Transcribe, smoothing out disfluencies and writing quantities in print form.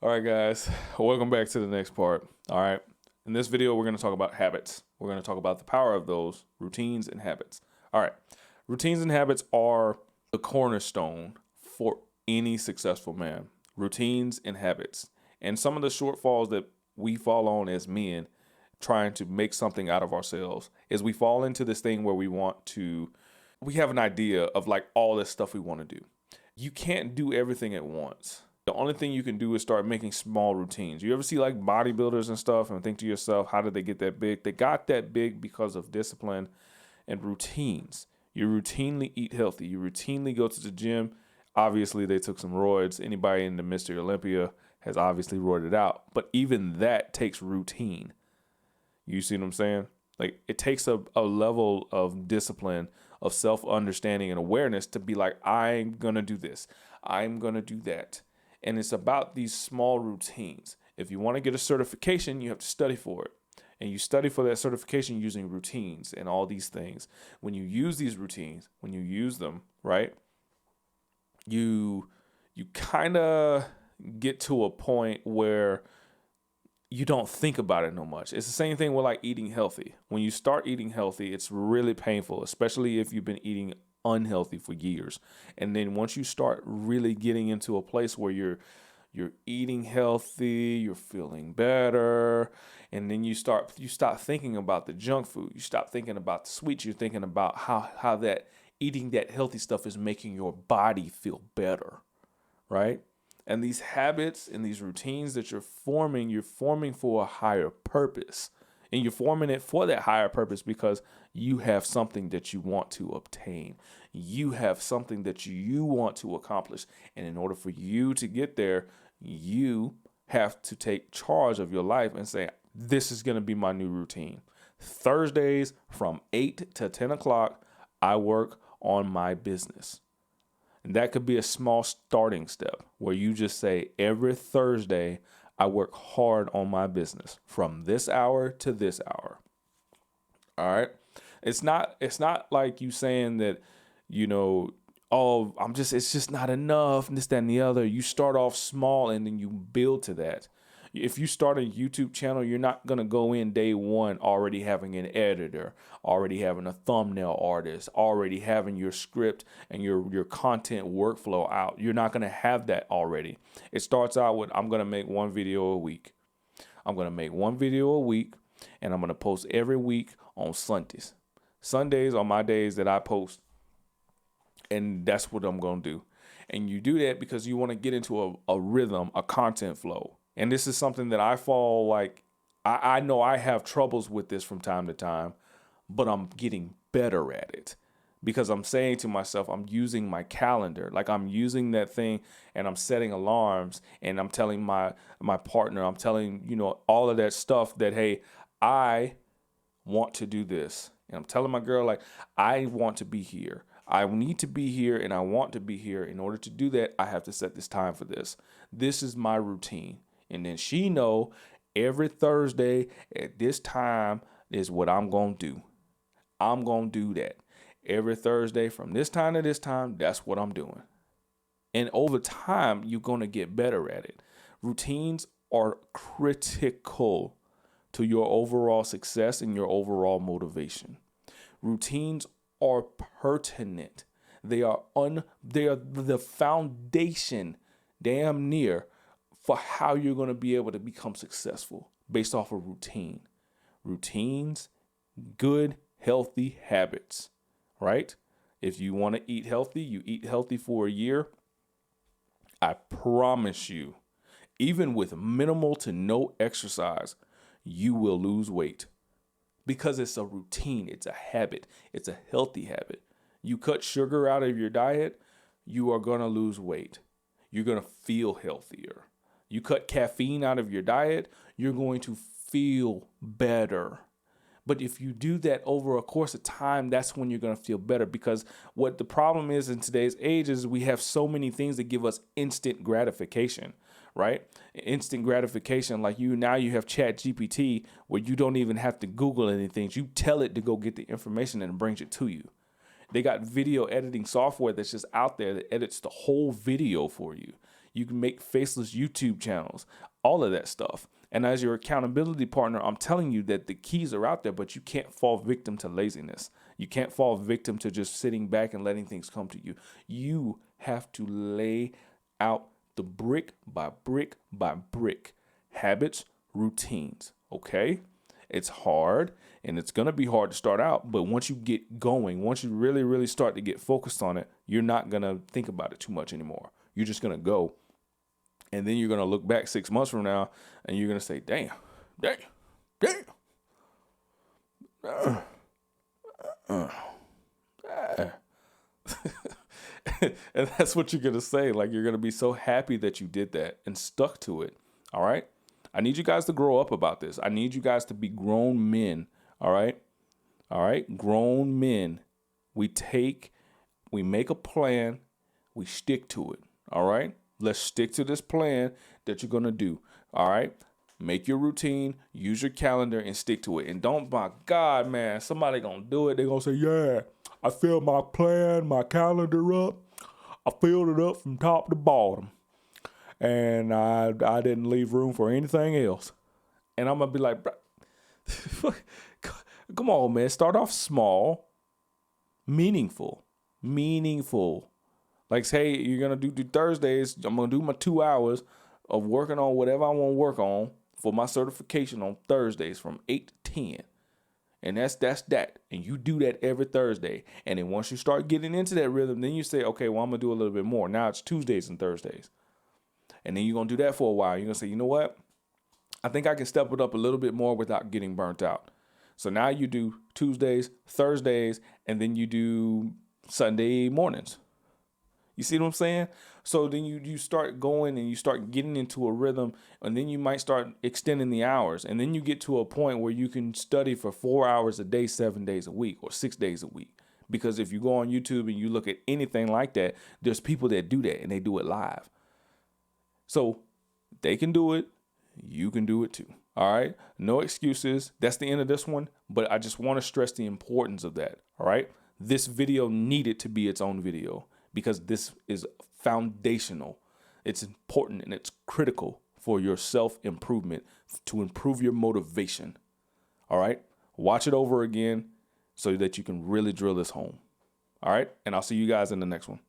All right, guys, welcome back to the next part. All right, in this video, we're going to talk about habits. We're going to talk about the power of those routines and habits. All right, routines and habits are the cornerstone for any successful man. Routines and habits. And some of the shortfalls that we fall on as men trying to make something out of ourselves is we fall into this thing where we have an idea of like all this stuff we want to do. You can't do everything at once. The only thing you can do is start making small routines. You ever see like bodybuilders and stuff and think to yourself, how did they get that big? They got that big because of discipline and routines. You routinely eat healthy. You routinely go to the gym. Obviously, they took some roids. Anybody in the Mr. Olympia has obviously roided out. But even that takes routine. You see what I'm saying? Like it takes a level of discipline, of self-understanding and awareness to be like, I'm going to do this. I'm going to do that. And it's about these small routines. If you want to get a certification, you have to study for it. And you study for that certification using routines and all these things. When you use these routines, when you use them, right, you kind of get to a point where you don't think about it no much. It's the same thing with like eating healthy. When you start eating healthy, it's really painful, especially if you've been eating unhealthy for years. And then once you start really getting into a place where you're eating healthy, you're feeling better, and then you stop thinking about the junk food. You stop thinking about the sweets. You're thinking about how that eating that healthy stuff is making your body feel better, right? And these habits and these routines that you're forming for a higher purpose. And you're forming it for that higher purpose because you have something that you want to obtain. You have something that you want to accomplish. And in order for you to get there, you have to take charge of your life and say, this is going to be my new routine. Thursdays from 8 to 10 o'clock, I work on my business. And that could be a small starting step where you just say, every Thursday, I work hard on my business from this hour to this hour. All right. It's not like you saying that, you know, oh, it's just not enough, and this, that, and the other. You start off small and then you build to that. If you start a YouTube channel, you're not going to go in day one already having an editor, already having a thumbnail artist, already having your script and your content workflow out. You're not going to have that already. It starts out with, I'm going to make one video a week. I'm going to make one video a week, and I'm going to post every week on Sundays. Sundays are my days that I post, and that's what I'm going to do. And you do that because you want to get into a rhythm, a content flow. And this is something that I fall like, I know I have troubles with this from time to time, but I'm getting better at it because I'm saying to myself, I'm using my calendar. Like I'm using that thing and I'm setting alarms and I'm telling my partner, I'm telling, all of that stuff that, hey, I want to do this. And I'm telling my girl, like, I want to be here. I need to be here and I want to be here. In order to do that, I have to set this time for this. This is my routine. And then she know every Thursday at this time is what I'm going to do. I'm going to do that. Every Thursday from this time to this time, that's what I'm doing. And over time, you're going to get better at it. Routines are critical to your overall success and your overall motivation. Routines are pertinent. They are the foundation, damn near, for how you're going to be able to become successful based off of routine. Routines, good, healthy habits, right? If you want to eat healthy, you eat healthy for a year. I promise you, even with minimal to no exercise, you will lose weight because it's a routine. It's a habit. It's a healthy habit. You cut sugar out of your diet, you are going to lose weight. You're going to feel healthier. You cut caffeine out of your diet, you're going to feel better. But if you do that over a course of time, that's when you're going to feel better. Because what the problem is in today's age is we have so many things that give us instant gratification, right? Instant gratification, like now you have Chat GPT where you don't even have to Google anything. You tell it to go get the information and it brings it to you. They got video editing software that's just out there that edits the whole video for you. You can make faceless YouTube channels, all of that stuff. And as your accountability partner, I'm telling you that the keys are out there, but you can't fall victim to laziness. You can't fall victim to just sitting back and letting things come to you. You have to lay out the brick by brick by brick habits, routines. Okay? It's hard, and it's going to be hard to start out. But once you get going, once you really, really start to get focused on it, you're not going to think about it too much anymore. You're just going to go. And then you're going to look back 6 months from now, and you're going to say, damn. And that's what you're going to say. Like, you're going to be so happy that you did that and stuck to it. All right. I need you guys to grow up about this. I need you guys to be grown men. All right. All right. Grown men. We make a plan. We stick to it. All right. Let's stick to this plan that you're going to do. All right. Make your routine, use your calendar, and stick to it. And don't, my God, man, somebody going to do it. They're going to say, yeah, I filled my plan, my calendar up. I filled it up from top to bottom. And I didn't leave room for anything else. And I'm going to be like, come on, man. Start off small, meaningful. Like, say you're going to do Thursdays. I'm going to do my 2 hours of working on whatever I want to work on for my certification on Thursdays from 8 to 10. And that's that. And you do that every Thursday. And then once you start getting into that rhythm, then you say, okay, well, I'm going to do a little bit more. Now it's Tuesdays and Thursdays. And then you're going to do that for a while. You're going to say, you know what? I think I can step it up a little bit more without getting burnt out. So now you do Tuesdays, Thursdays, and then you do Sunday mornings. You see what I'm saying? So then you start going and you start getting into a rhythm, and then you might start extending the hours. And then you get to a point where you can study for 4 hours a day, 7 days a week, or 6 days a week. Because if you go on YouTube and you look at anything like that, there's people that do that and they do it live. So they can do it. You can do it too. All right. No excuses. That's the end of this one. But I just want to stress the importance of that. All right. This video needed to be its own video because this is foundational. It's important and it's critical for your self-improvement, to improve your motivation. All right. Watch it over again so that you can really drill this home. All right. And I'll see you guys in the next one.